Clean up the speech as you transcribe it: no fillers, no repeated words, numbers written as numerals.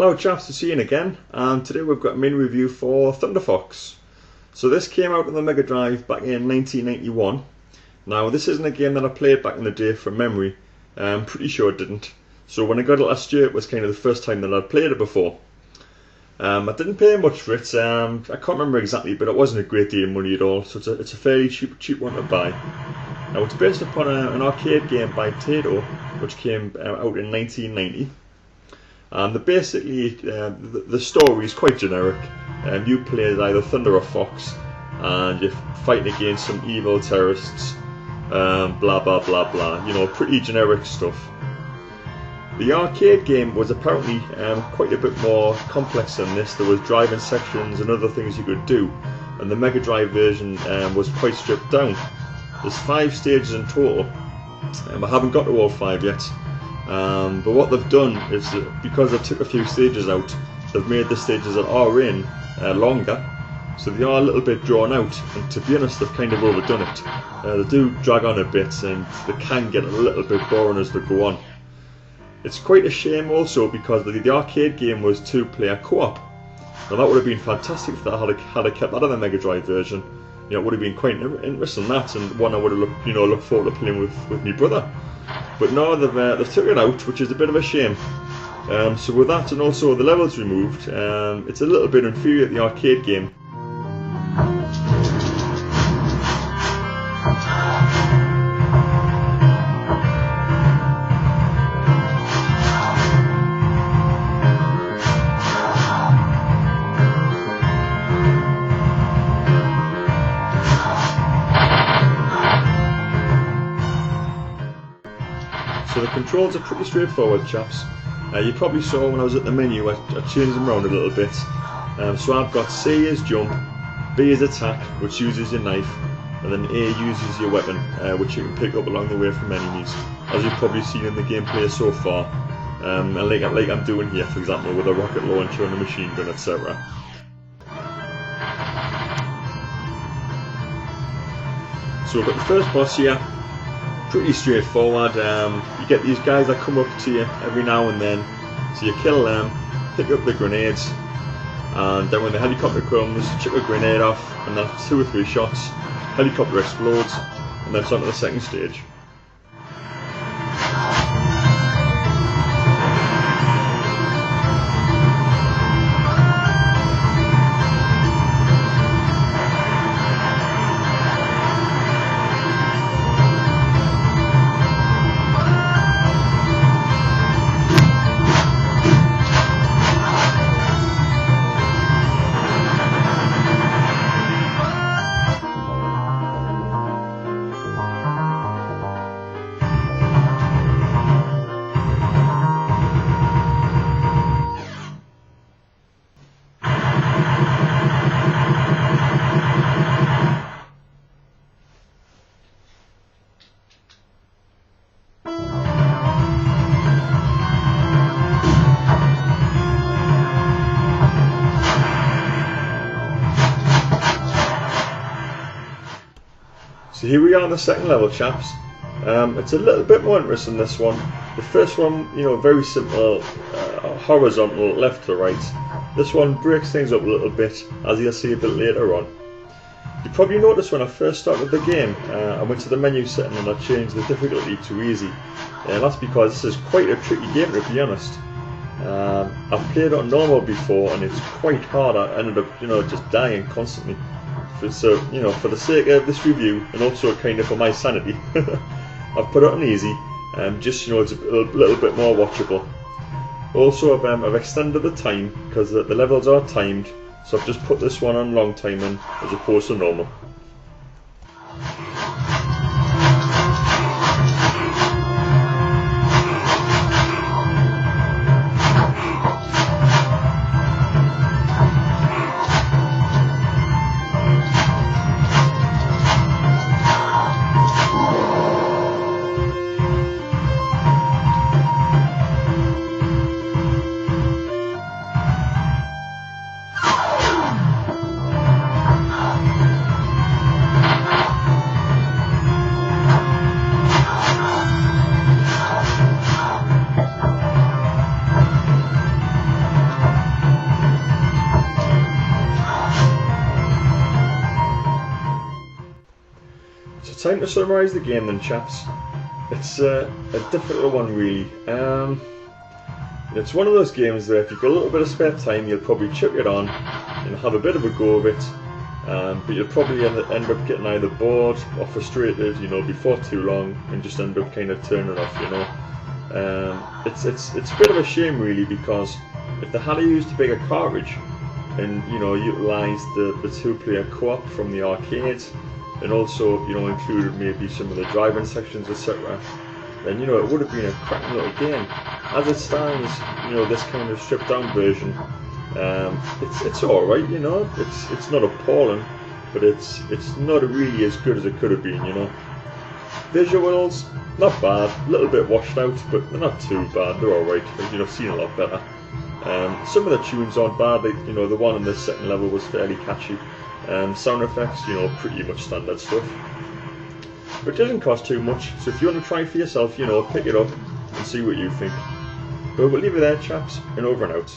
Hello chaps, it's Ian again, and today we've got a mini review for Thunder Fox. So this came out on the Mega Drive back in 1991. Now this isn't a game that I played back in the day from memory, I'm pretty sure I didn't. So when I got it last year it was kind of the first time that I'd played it before. I didn't pay much for it, I can't remember exactly, but it wasn't a great deal of money at all, so it's a fairly cheap one to buy. Now it's based upon an arcade game by Taito, which came out in 1990. And the story is quite generic. You play as either Thunder or Fox, and you're fighting against some evil terrorists, blah blah blah blah, you know, pretty generic stuff. The arcade game was apparently quite a bit more complex than this. There was driving sections and other things you could do, and the Mega Drive version was quite stripped down. There's 5 stages in total, I haven't got to all 5 yet. But what they've done is, because they took a few stages out, they've made the stages that are in longer, so they are a little bit drawn out, and to be honest they've kind of overdone it. They do drag on a bit and they can get a little bit boring as they go on. It's quite a shame also because the arcade game was 2-player co-op. Now that would have been fantastic if I had kept that in the Mega Drive version. You know, it would have been quite interesting, that, and one I would have looked forward to playing with my brother. But now they've took it out, which is a bit of a shame. So with that and also the levels removed, it's a little bit inferior to the arcade game. So the controls are pretty straightforward, chaps. You probably saw when I was at the menu, I changed them around a little bit. So I've got C as jump, B as attack, which uses your knife, and then A uses your weapon, which you can pick up along the way from enemies, as you've probably seen in the gameplay so far, and like I'm doing here, for example, with a rocket launcher and a machine gun, etc. So we've got the first boss here. Pretty straightforward. You get these guys that come up to you every now and then, so you kill them, pick up the grenades, and then when the helicopter comes, chuck a grenade off, and then after 2 or 3 shots, helicopter explodes, and then it's on to the second stage. So here we are on the second level, chaps. It's a little bit more interesting, this one. The first one, you know, very simple, horizontal, left to right. This one breaks things up a little bit, as you'll see a bit later on. You probably noticed when I first started the game, I went to the menu setting and I changed the difficulty to easy. And that's because this is quite a tricky game, to be honest. I've played on normal before and it's quite hard. I ended up, you know, just dying constantly. So, you know, for the sake of this review, and also kind of for my sanity, I've put it on easy, just, you know, it's a little bit more watchable. Also, I've extended the time, because the levels are timed, so I've just put this one on long timing, as opposed to normal. Time to summarise the game then, chaps. It's a difficult one really. It's one of those games that if you've got a little bit of spare time, you'll probably chuck it on and have a bit of a go of it. But you'll probably end up getting either bored or frustrated, you know, before too long, and just end up kind of turning it off, you know. It's a bit of a shame really, because if they had used a bigger cartridge and, you know, utilised the 2-player co-op from the arcade, and also, you know, included maybe some of the driving sections, etc., then, you know, it would have been a cracking little game. As it stands, you know, this kind of stripped down version, it's alright, you know, it's not appalling, but it's not really as good as it could have been, you know. Visuals, not bad, a little bit washed out, but they're not too bad, they're alright, you know, I've seen a lot better. Some of the tunes aren't bad, like, you know, the one on the second level was fairly catchy. Sound effects, you know, pretty much standard stuff. But it doesn't cost too much, so if you want to try for yourself, you know, pick it up and see what you think. But we'll leave it there, chaps, and over and out.